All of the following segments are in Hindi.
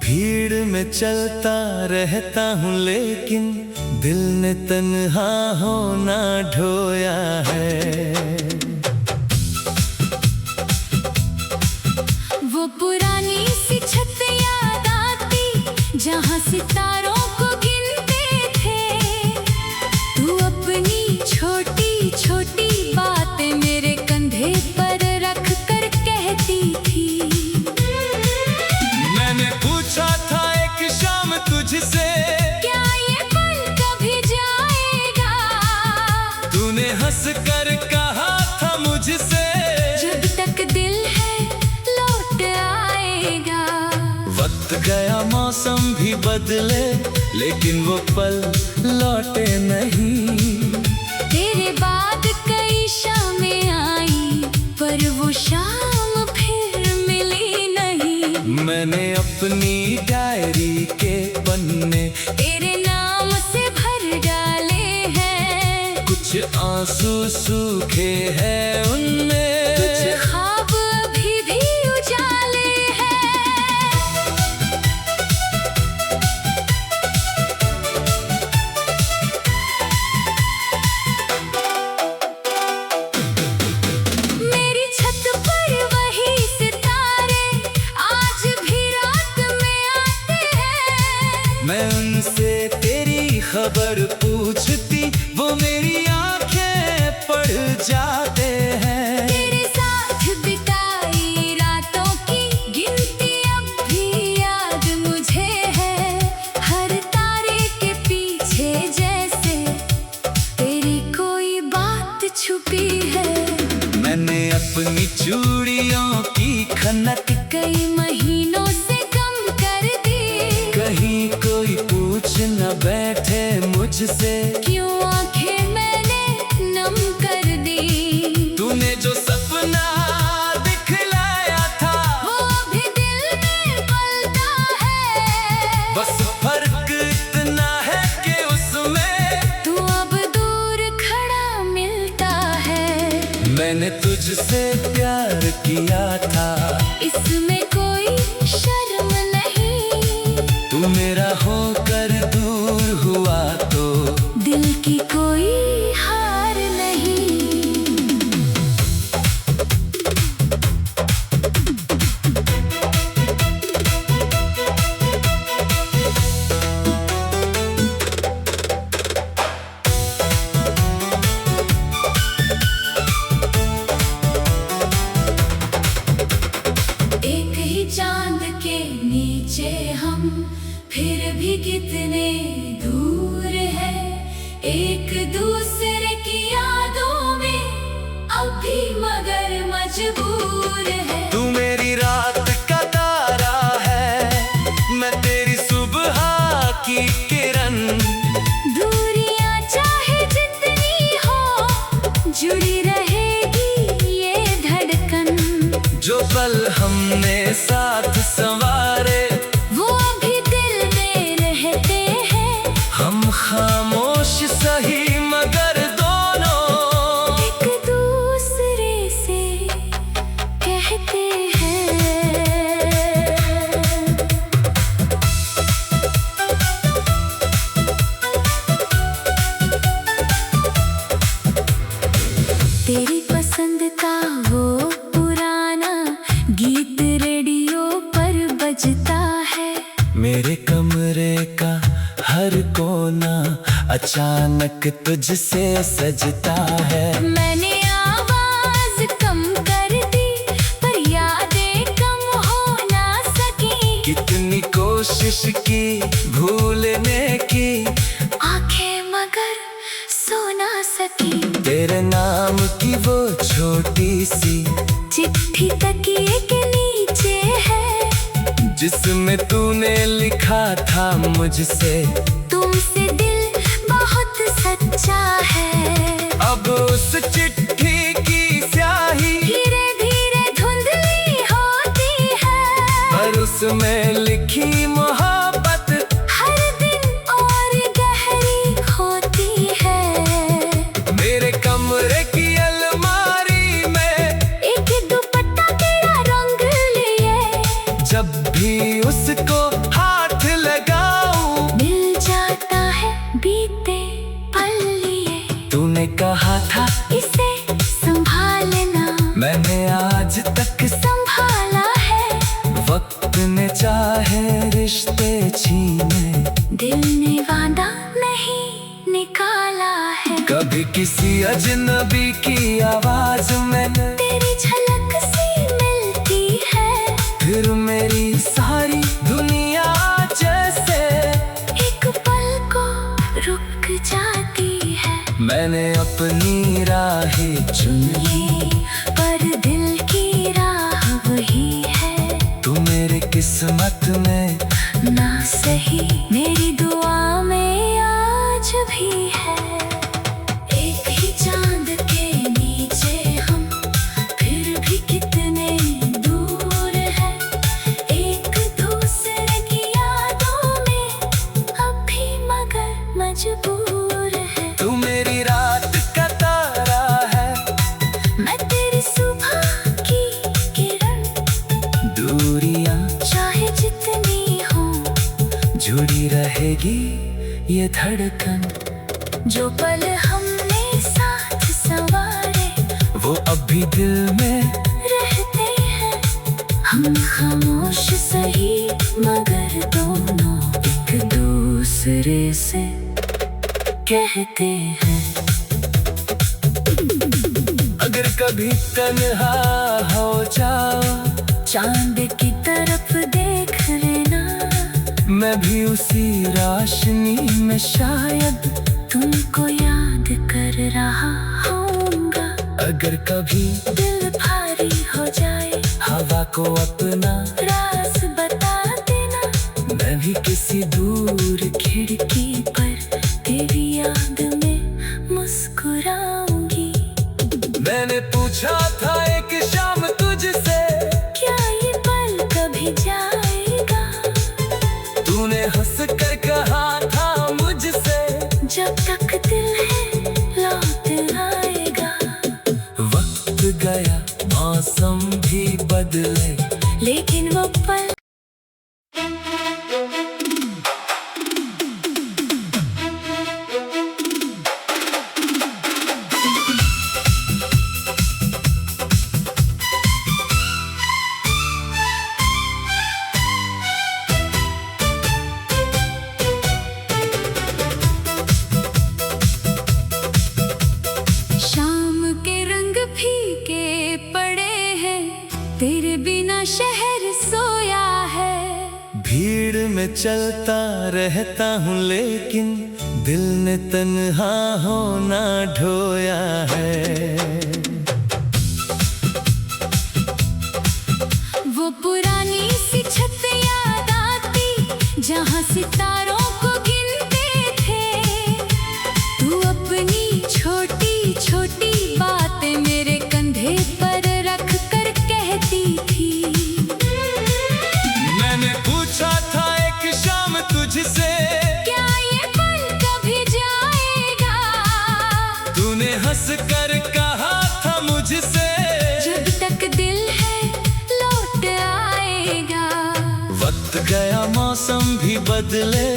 भीड़ में चलता रहता हूँ लेकिन दिल ने तन्हा होना ढोया है। वो पुरानी सी छत याद आती जहाँ सितारों को गिनते थे। तू अपनी छोटी छोटी बातें मेरे कंधे पर रख कर कहती थी। मैंने पूछा था एक शाम तुझसे, क्या ये पल कभी जाएगा? तूने हंस कर कहा था मुझसे, जब तक दिल है लौट आएगा। वक्त गया मौसम भी बदले लेकिन वो पल लौटे नहीं। तेरे बाद कई शामें आई पर वो शाम फिर मिली नहीं। मैंने अपनी डायरी के पन्ने तेरे नाम से भर डाले हैं। कुछ आंसू सूखे हैं उनमें, कुछ ख्वाब अभी भी उजाले हैं। मेरी छत पर वही सितारे आज भी रात में आते हैं। मैं उनसे तेरी खबर पूछती, वो मेरी आंखें पढ़ जाते हैं। तेरे साथ बिताई रातों की गिनती अब भी याद मुझे है। हर तारे के पीछे जैसे तेरी कोई बात छुपी है। मैंने अपनी चूड़ियों की खनक कई महीनों से कम कर दी। कहीं कोई पूछ न बैठे मुझसे, क्यों आंखें मैंने नम कर दी। तूने जो सपना दिखलाया था वो अभी दिल में पलता है। बस फर्क इतना है कि उसमें तू अब दूर खड़ा मिलता है। मैंने तुझसे प्यार किया था, इसमें कोई शर्म नहीं। तू मेरा होकर दूर हुआ तो दिल की कोई हार नहीं। एक ही चांद के नीचे हम फिर भी कितने दूर है। एक दूसरे की यादों में अभी मगर मजबूर है। तू मेरी रात का तारा है, मैं तेरी सुबह की किरण। दूरियां चाहे जितनी हो जुड़ी रहेगी ये धड़कन। जो पल हमने साथ संवारे वो अभी दिल में रहते हैं। हम खामोश सही मगर दोनों एक दूसरे से कहते हैं। तेरी पसंद का वो पुराना गीत रेडियो पर बजता है। मेरे कमरे का हर कोना अचानक तुझसे सजता है। मैंने आवाज कम कर दी पर यादें कम हो ना सकी। कितनी कोशिश की भूलने की, आंखें मगर सो ना सकी। तेरे नाम की वो छोटी सी चिट्ठी तकिए के नीचे है। जिसमें तूने लिखा था मुझसे, तुमसे दिल बहुत सच्चा है। अब उस चिट्ठी की स्याही धीरे धीरे धुंधली होती है। पर उसमें लिखी मोहब्बत हर दिन और गहरी होती है। मेरे कमरे की अलमारी में एक दुपट्टा तेरा रंग लिए। जब भी उसको चाहे रिश्ते छीने, दिल ने वादा नहीं निकाला है। कभी किसी अजनबी की आवाज मैंने तेरी झलक सी मिलती है, फिर मेरी सारी दुनिया जैसे एक पल को रुक जाती है। मैंने अपनी राहें चुन ली, पर दिल की राह वही है। तू मेरे किस्मत में ना सही मेरी दुआ में आज भी है। एक ही चांद के नीचे हम, फिर भी कितने दूर है। एक दूसरे की यादों में अब भी मगर मजबूर है। तू मेरी रात का तारा है, मैं तेरी सुबह की किरण, दूरियां चाहे जितनी हो जुड़ी रहेगी ये धड़कन। जो पल हमने साथ संवारे वो अभी दिल में रहते हैं। हम खामोश सही मगर दोनों एक दूसरे से कहते हैं। अगर कभी तन्हा हो जाओ, चांद की तरफ देख लेना, मैं भी उसी रोशनी में शायद तुमको याद कर रहा होऊंगा। अगर कभी दिल भारी हो जाए, हवा को अपना राज बता देना, मैं भी किसी दूर खिड़की पर तेरी याद में मुस्कुराऊंगी। मैंने पूछा था एक शाम तुझसे, क्या ये पल कभी जाएगा? तूने हंस कर कहा था मुझसे, जब तक दिल है लौट आएगा। वक्त गया मौसम भी बदले, लेकिन वो पल शाम के रंग फीके पड़े हैं, तेरे बिना शहर सोया है। भीड़ में चलता रहता हूँ लेकिन दिल ने तन्हा होना ढोया है। वो पुरानी सी छत याद आती, जहाँ सितारों को गिनते थे। तू अपनी छोटी छोटी बातें मेरे कंधे पर रख कर कहती थी। मैंने पूछा था एक शाम तुझसे, क्या ये पल कभी जाएगा? तूने हंस कर कहा था मुझसे, जब तक दिल है लौट आएगा। वक्त गया मौसम भी बदले,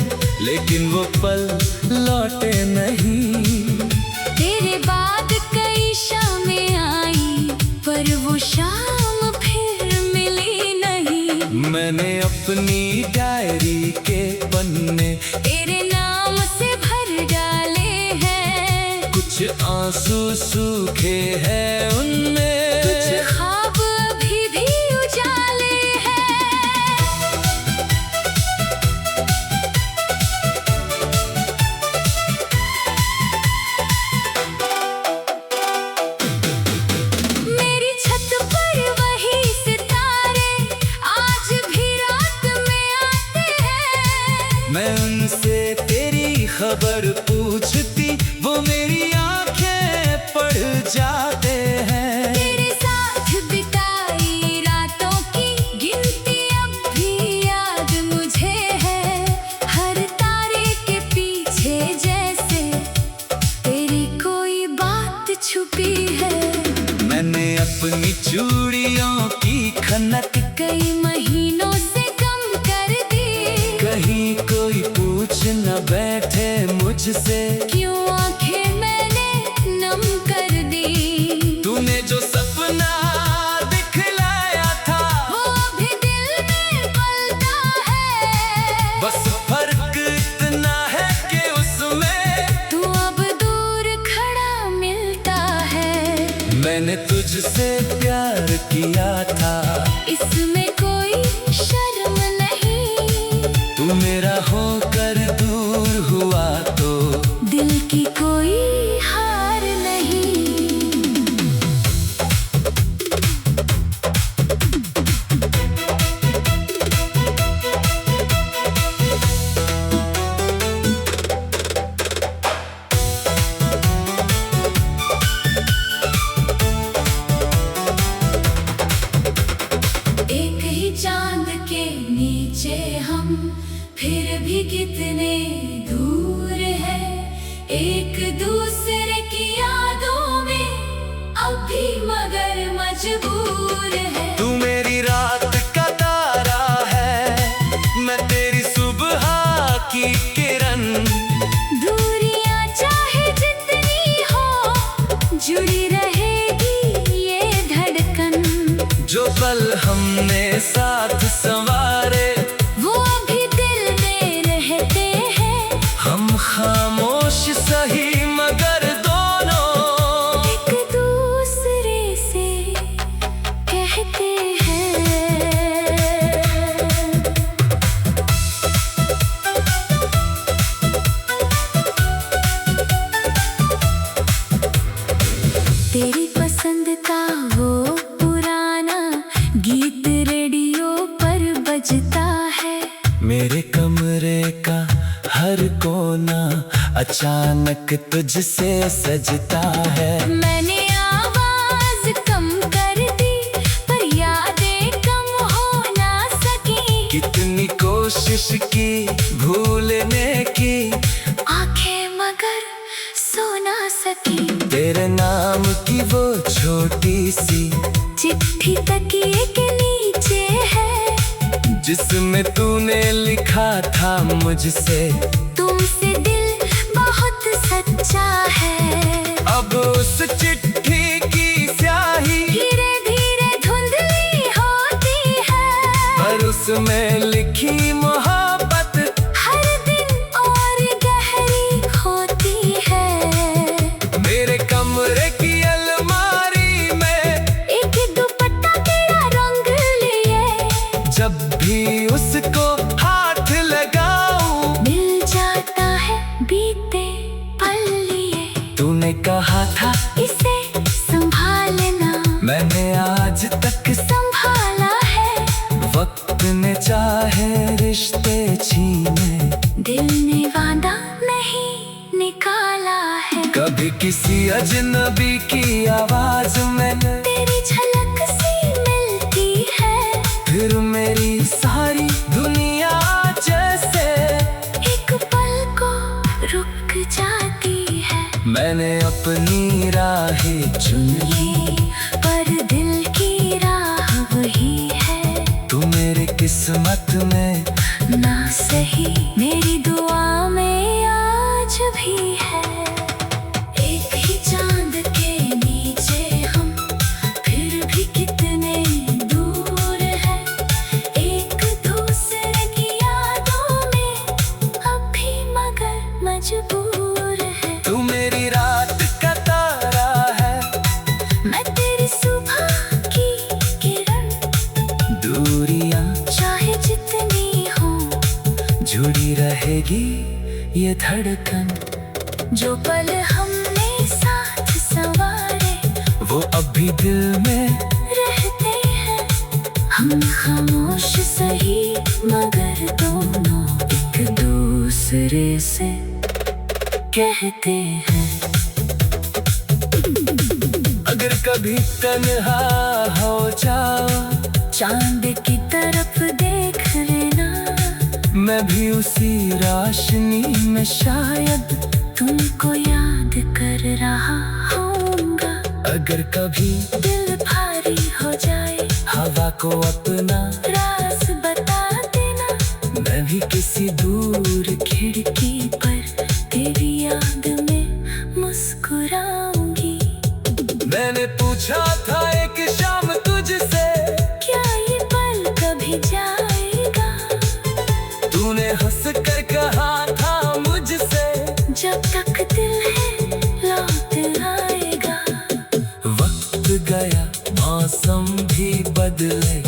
लेकिन वो पल लौटे नहीं। तेरे बाद कई शामें आई, पर वो शाम फिर मिली नहीं। मैंने अपनी डायरी के पन्ने तेरे नाम से भर डाले हैं, कुछ आंसू सूखे हैं उनमें, कुछ ख्वाब अभी भी उजाले हैं। मेरी छत पर वही सितारे आज भी रात में आते हैं। मैं उनसे तेरी खबर पूछती, वो मेरी आंखें पढ़ जाते हैं। तेरे साथ बिताई रातों की गिनती अब भी याद मुझे है। हर तारे के पीछे जैसे तेरी कोई बात छुपी है। मैंने अपनी चूड़ियों की खनक कई महीनों से कम कर दी, कहीं कोई पूछ न बैठे मुझसे, क्यों आंखें मैंने नम कर दी। तूने जो सपना दिखलाया था, वो अभी दिल में पलता बस फर्क इतना है कि उसमें तू अब दूर खड़ा मिलता है। मैंने तुझसे प्यार किया था, इसमें कोई शर्म नहीं। तू मेरा होकर दूर हुआ तो दिल की कोई हार नहीं। एक ही चांद के नीचे हम फिर भी कितने दूर है। एक दूसरे की यादों में अब भी मगर मजबूर है। तू मेरी रात का तारा है, मैं तेरी सुबह की किरण। दूरियां चाहे जितनी हो, जुड़ी रहेगी ये धड़कन। जो पल हमने साथ संवारे वो अभी दिल में रहते हैं। हम खामोश सही मगर दोनों एक दूसरे से कहते हैं। तेरी पसंद का वो पुराना गीत रेडियो पर बजता है। मेरे कमरे का हर कोना अचानक तुझसे सजता है। मैंने आवाज कम कर दी पर यादें कम हो ना सकी। कितनी कोशिश की भूलने की, आंखें मगर सो ना सकी। तेरे नाम की वो छोटी सी चिट्ठी तकिए के नीचे है। जिसमें तूने लिखा था मुझसे, तुमसे दिल बहुत सच्चा है। अब उस चिट्ठी की स्याही धीरे धीरे धुंधली होती है। पर उसमें लिखी मोहब्बत हर दिन और गहरी होती है। मेरे कमरे की अलमारी में एक दुपट्टा तेरा रंग लिए, जब भी उसको हाथ लगाऊं मिल जाता है बीते पल लिए। तूने कहा था इसे संभालना, मैंने आज तक संभाला है। वक्त ने चाहे रिश्ते छीने, दिल ने वादा नहीं निकाला है। कभी किसी अजनबी की आवाज में तेरी झलक सी मिलती है। फिर मेरी सारी दुनिया जैसे एक पल को रुक जाती है। मैंने अपनी राहें चुन ली, पर दिल की राह वही है। तू मेरी किस्मत में ना सही मेरी दुआ में आज भी है। एक ही चांद के नीचे हम फिर भी कितने दूर है। एक दूसरे की यादों में अब भी मगर मजबूर है। तू मेरी रात का तारा है, मैं तेरी सुबह की किरण। दूरियां चाहे जितनी हो, जुड़ी रहेगी ये धड़कन। जो पल हमने साथ संवारे वो अभी दिल में रहते हैं। हम खामोश सही मगर दोनों एक दूसरे से कहते हैं। अगर कभी तन्हा हो जाओ, चांद की तरफ देख लेना। मैं भी उसी रोशनी में शायद तुमको याद कर रहा होऊंगा। अगर कभी दिल भारी हो जाए, हवा को अपना राज बता देना। मैं भी किसी दूर खिड़की पर तेरी याद में मुस्कुराऊंगी। मैंने पूछा था एक शाम तुझसे, क्या ये पल कभी जाएगा? तू तूने हंस कर कहा था मुझसे, जब तक दिल है लौट आएगा। वक्त गया मौसम भी बदले,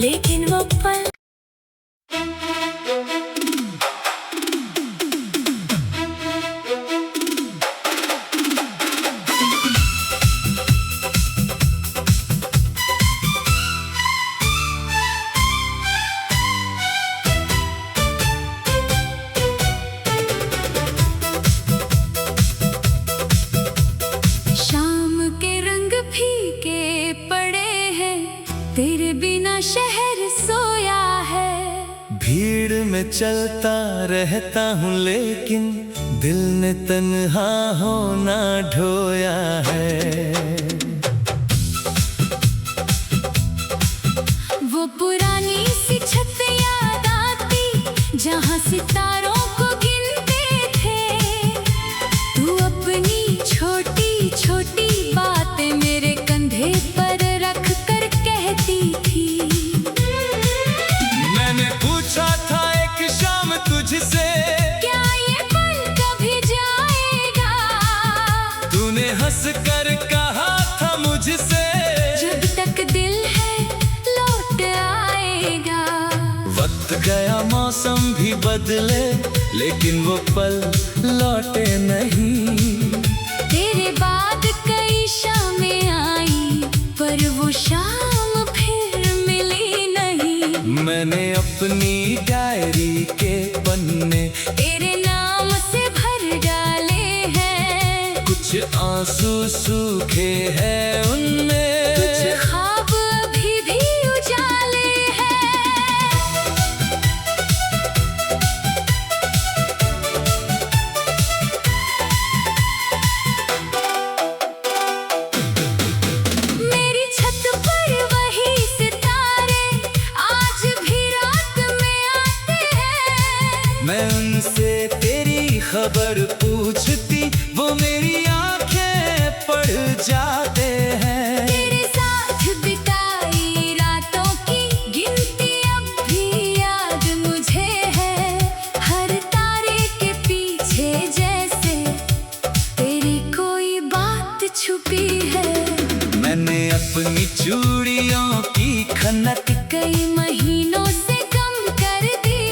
लेकिन वो पल शाम के रंग फीके पड़े हैं, तेरे बिना शहर सोया है। भीड़ में चलता रहता हूँ लेकिन दिल ने तन्हा होना ढोया है। वो पुरानी सी छत याद आती जहाँ सितारों को गिनते थे। तू अपनी छोटी छोटी बातें मेरे कंधे पर रख कर कहती थी। मैंने पूछा था एक शाम तुझसे, क्या ये पल कभी जाएगा? तूने हंस कर कहा था मुझसे, जब तक दिल है लौट आएगा। वक्त गया मौसम भी बदले, लेकिन वो पल लौटे नहीं। तेरे बाद कई शामें आई, पर वो शाम फिर मिली नहीं। मैंने अपनी डायरी के पन्ने तेरे नाम से भर डाले हैं। कुछ आंसू सूखे हैं उनमें, कुछ ख्वाब अभी भी उजाले हैं। मेरी छत पर वही सितारे आज भी रात में आते हैं। मैं उनसे तेरी खबर पूछती, वो मेरी आंखें पढ़ जाते हैं। तेरे साथ बिताई रातों की गिनती अब भी याद मुझे है। हर तारे के पीछे जैसे तेरी कोई बात छुपी है। मैंने अपनी चूड़ियों की खनक कई महीनों से कम कर दी।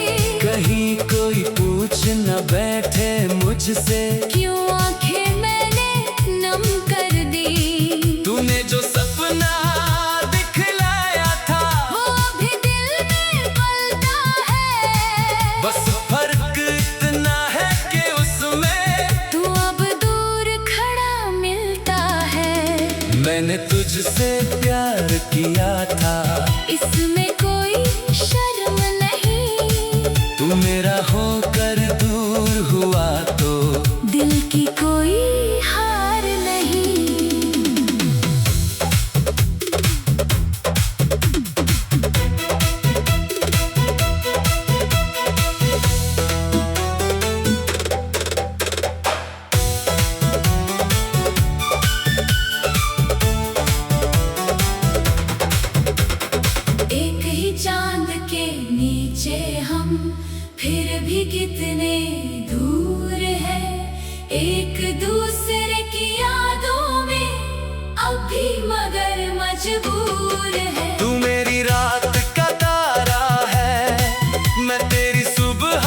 कहीं कोई पूछ न बैठे मुझसे, क्यों आंखें मैंने नम कर दी। तूने जो सपना दिखलाया था, वो अभी दिल में पलता है। बस फर्क इतना है कि उसमें तू अब दूर खड़ा मिलता है। मैंने तुझसे प्यार किया था, इसमें कोई शर्म नहीं। तू मेरा होकर दूर हुआ तो दिल की कोई हार नहीं। एक ही चांद के नीचे हम फिर भी कितने दूर है। एक दूसरे की यादों में अब भी मगर मजबूर है। तू मेरी रात का तारा है, मैं तेरी सुबह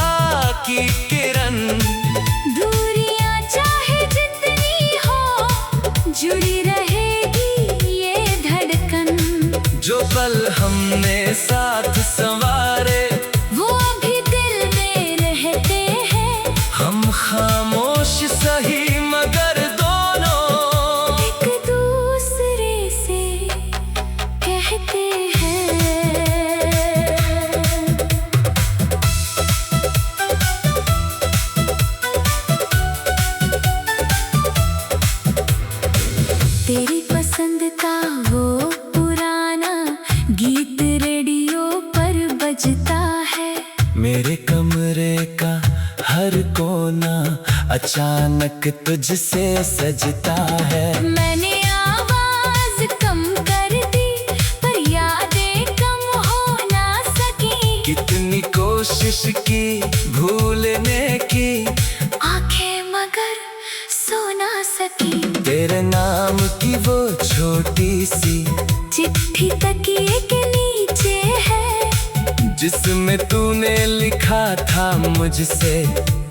की किरण। दूरियां चाहे जितनी हो जुड़ी रहेगी ये धड़कन। जो पल हमने साथ संवारे, वो अभी दिल में रहते हैं। हम खामोश सही मगर दोनों एक दूसरे से कहते हैं। तेरी पसंद का वो पुराना गीत रेडियो पर बजता है। मेरे कमरे का हर कोना अचानक तुझसे सजता है। मैंने आवाज कम कर दी पर यादें कम हो ना सकी। कितनी कोशिश कोशिश की भूलने की, आंखें मगर सो ना सकी। तेरे नाम की वो छोटी सी चिट्ठी तकिए के नीचे है, जिसमें तूने लिखा था मुझसे,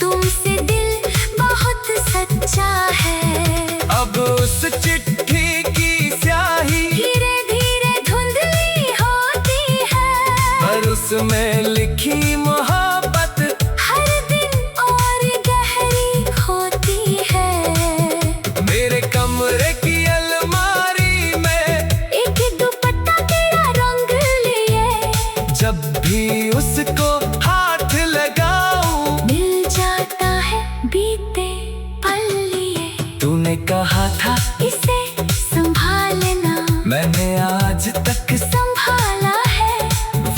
तुमसे दिल बहुत सच्चा है। अब उस चिट्ठी की स्याही धीरे धीरे धुंधली होती है, पर उसमें लिखी मोहब्बत हर दिन और गहरी होती है। मेरे कमरे की अलमारी में एक दुपट्टा तेरा रंग लिए, जब भी उसको हाथ लगाऊं मिल जाता है बीते पल लिए। तूने कहा था इसे संभालना, मैंने आज तक संभाला है।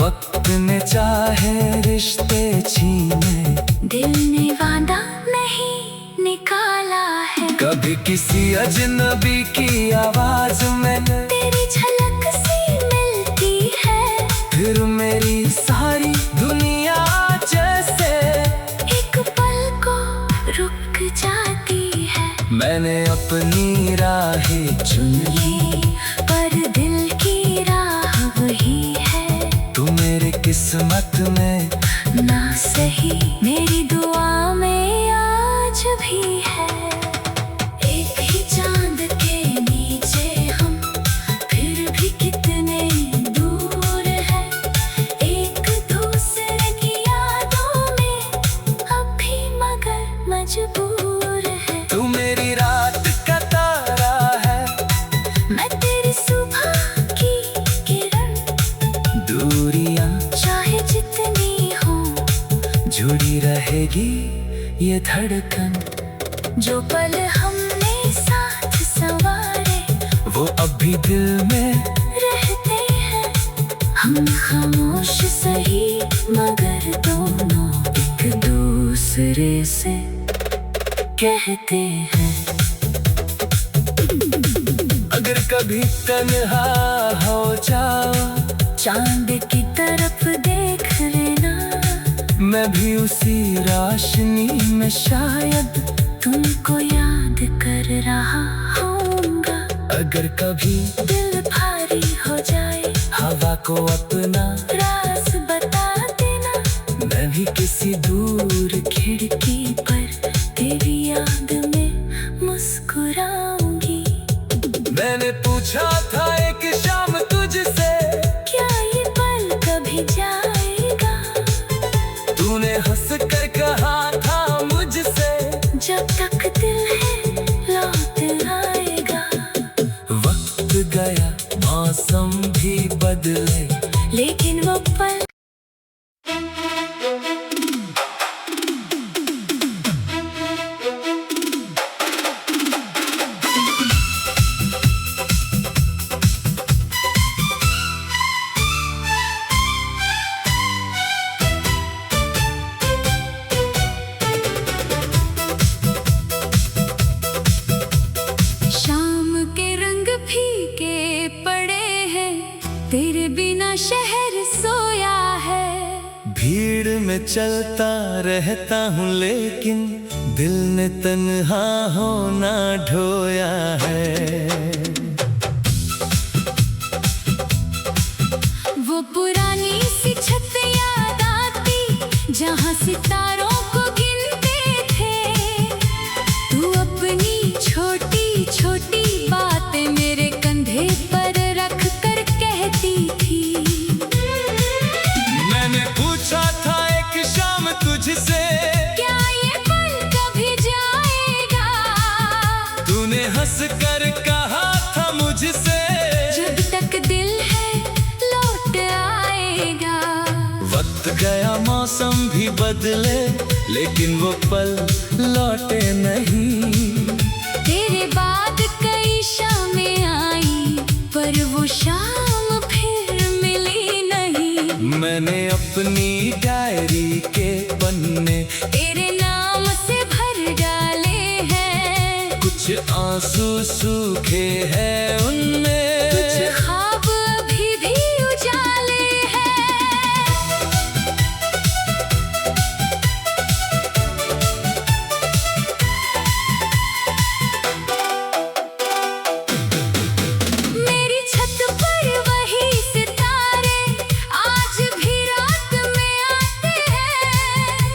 वक्त ने चाहे रिश्ते छीने, दिल ने वादा नहीं निकाला है। कभी किसी अजनबी की आवाज में तेरी झलक सी मिलती है, फिर मेरी सारी दुनिया जैसे एक पल को रुक जाती है। मैंने अपनी राहें चुन ली, पर दिल की राह वही है। तू मेरे किस्मत में ना सही मेरी दुआ में आज भी है। एक ही चांद के नीचे हम, फिर भी कितने दूर है। एक दूसरे की यादों में अब भी मगर मजबूर है। तू मेरी रात का तारा है, मैं तेरी सुबह की किरण, दूरियां चाहे जितनी हो जुड़ी रहेगी ये धड़कन। जो पल हमने साथ संवारे वो अभी दिल में रहते हैं। हम खामोश सही मगर दोनों एक दूसरे से कहते हैं। अगर कभी तन्हा हो जाओ, चांद की तरफ देख लेना, मैं भी उसी रोशनी में शायद तुमको याद कर रहा होऊंगा। अगर कभी दिल भारी हो जाए, हवा को अपना राज बता देना, मैं भी किसी दूर खिड़की पर तेरी याद में मुस्कुराऊंगी। मैंने पूछा था एक शाम तुझसे, क्या ये पल कभी जाएगा? तूने हंस कर कहा था मुझसे, जब तक दिल है लौट आएगा। वक्त गया मौसम भी बदले, लेकिन वो पल शाम के रंग फीके पड़े हैं, तेरे बिना शहर सोया है। भीड़ में चलता रहता हूँ लेकिन दिल ने तन्हा होना ढोया है। वो पुरानी सी छत याद आती, जहाँ सितारों को गिनते थे। तू अपनी छोटी छोटी बातें मेरे कंधे पर रख कर कहती थी। मैंने पूछा था एक शाम तुझसे, क्या ये पल कभी जाएगा? तूने हंस कर कहा था मुझसे, जब तक दिल है लौट आएगा। वक्त गया मौसम भी बदले, लेकिन वो पल लौटे नहीं। तेरे बाद कई शामें आई, पर वो शाम फिर मिली नहीं। मैंने अपनी डायरी के पन्ने तेरे नाम से भर डाले हैं, कुछ आंसू सूखे हैं उनमें, कुछ ख्वाब अभी भी उजाले हैं।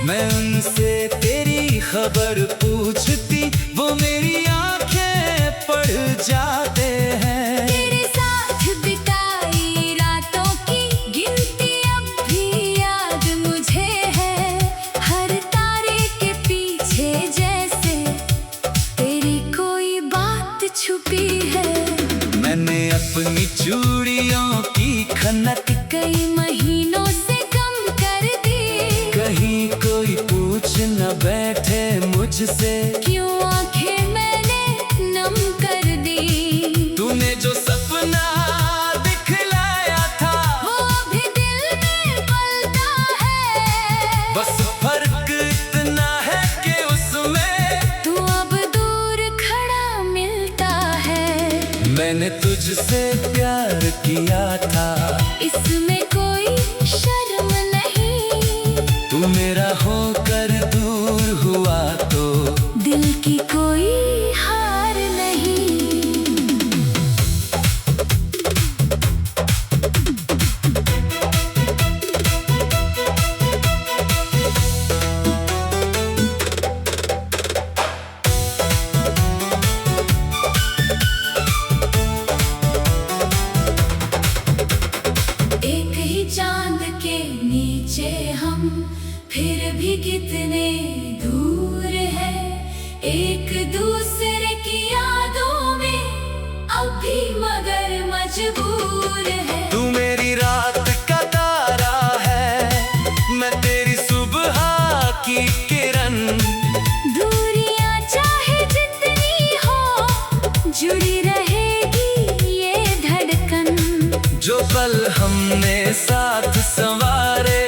मैं उनसे तेरी खबर पूछती, वो मेरी आंखें पढ़ जाते हैं। तेरे साथ बिताई रातों की गिनती अब भी याद मुझे है। हर तारे के पीछे जैसे तेरी कोई बात छुपी है। मैंने अपनी चूड़ियों की खनक कई महीनों से कम कर दी। कहीं कोई पूछ न बैठे मुझसे, क्यों आंखें मैंने नम कर दी। तूने जो सपना दिखलाया था, वो अभी दिल में पलता है। बस फर्क इतना है कि उसमें तू अब दूर खड़ा मिलता है। मैंने तुझसे प्यार किया था, इसमें कोई शर्म नहीं। तू मेरा होकर दूर हुआ तो दिल की कोई हार नहीं। एक ही चांद के नीचे हम फिर भी कितने दूर हैं। एक दूसरे की यादों में अभी मगर मजबूर है। तू मेरी रात का तारा है, मैं तेरी सुबह की किरण। दूरियां चाहे जितनी हो, जुड़ी रहेगी ये धड़कन। जो पल हमने साथ संवारे,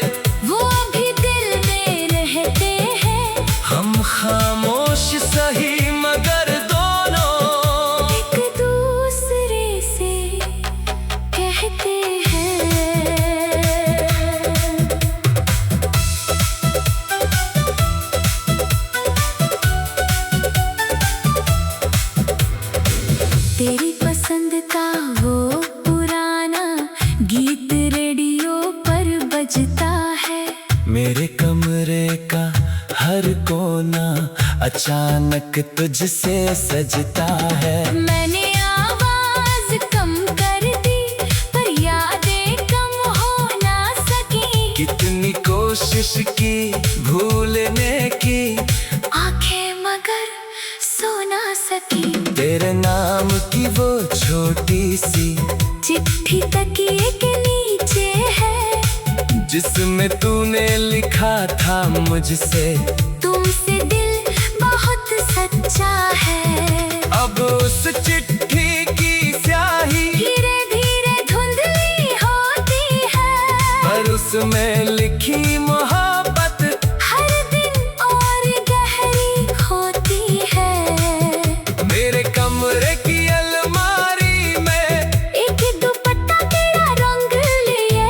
वो अभी दिल में रहते हैं। हम खामोश सही मगर दोनों एक दूसरे से कहते हैं। तेरी पसंद का वो पुराना गीत रेडियो पर बजता है। मेरे कमरे का हर कोना अचानक तुझसे सजता है। मैंने आवाज कम कर दी, पर यादें कम हो ना सकी। कितनी कोशिश की भूलने की, आंखें मगर सो ना सकी। तेरे नाम की वो छोटी सी चिट्ठी तकिए के नीचे है, जिसमें तूने लिखा था मुझसे, तुमसे दिल बहुत सच्चा है। अब उस चिट्ठी की स्याही धीरे धीरे धुंधली होती है, पर उसमें लिखी मोहब्बत हर दिन और गहरी होती है। मेरे कमरे की अलमारी में एक दुपट्टा तेरा रंग लिए,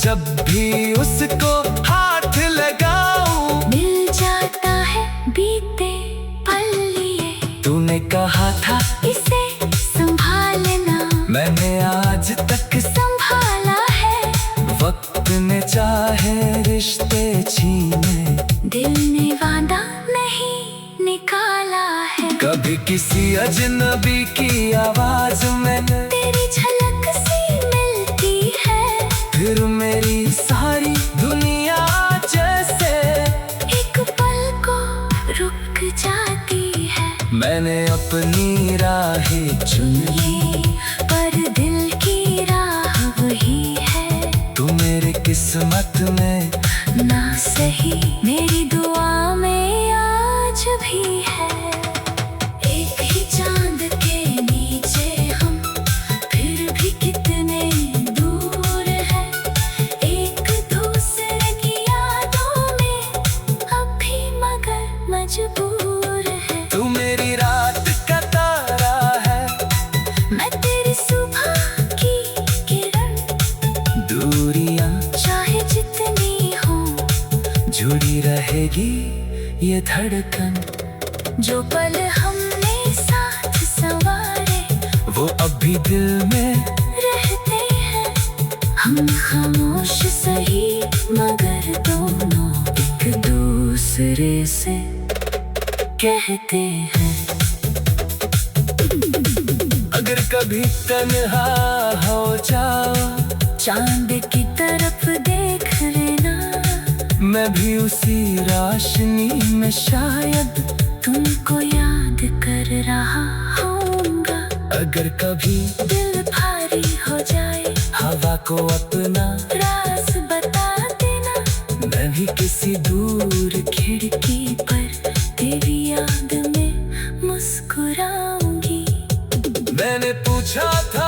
जब भी उसको हाथ लगाऊं, मिल जाता है बीते पल लिए। तूने कहा था इसे संभालना, मैंने आज तक संभाला है। वक्त ने चाहे रिश्ते छीने, दिल ने वादा नहीं निकाला है। कभी किसी अजनबी की आवाज मैंने तेरी झलक सी मिलती है, फिर मेरी सारी दुनिया जैसे एक पल को रुक जाती है। मैंने अपनी राहें चुन ली, पर दिल की राह वही है। तू मेरी किस्मत में ना सही मेरी दुआ में आज भी है। एक ही चांद के नीचे हम फिर भी कितने दूर हैं। एक दूसरे की यादों में अभी मगर मजबूर है। तू मेरी रात का तारा है, मैं तेरी सुबह की किरण। दूरियां चाहे जितनी हो, जुड़ी रहेगी ये धड़कन। जो पल हमने साथ संवारे, वो अभी दिल में रहते हैं। हम खामोश सही मगर दोनों एक दूर दूसरे से कहते हैं। अगर कभी तन्हा हो जाओ, चांद की तरफ देख लेना, मैं भी उसी रोशनी में शायद तुमको याद कर रहा होऊंगा। अगर कभी दिल भारी हो जाए, हवा को अपना राज बता देना, मैं भी किसी दूर खिड़की पर तेरी याद में मुस्कुराऊंगी। मैंने पूछा था